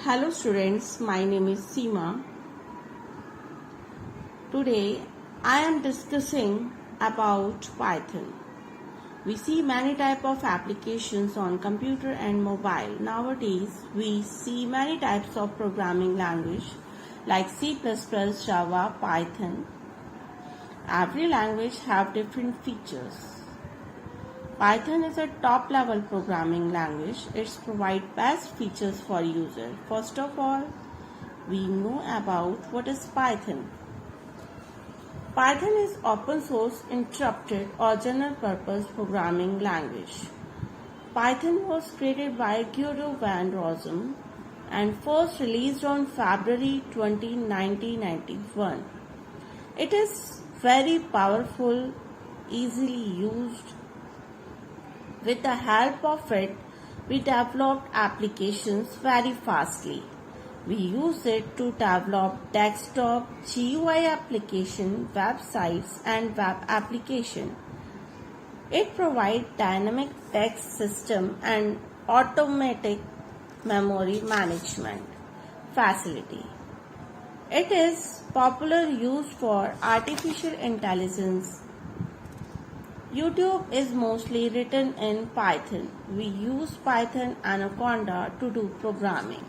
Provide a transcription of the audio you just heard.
Hello students, my name is Seema. Today I am discussing about Python. We see many type of applications on computer and mobile. Nowadays we see many types of programming language like C++, Java, Python. Every language have different features. Python is a top-level programming language. It provides best features for user. First of all, we know about what is Python. Python is open source, interrupted or general purpose programming language. Python was created by Guido van Rossum and first released on February 20, 1991. It is very powerful, easily used. With the help of it, we developed applications very fastly. We use it to develop desktop, GUI application, websites and web application. It provides dynamic text system and automatic memory management facility. It is popularly used for artificial intelligence. YouTube is mostly written in Python. We use Python Anaconda to do programming.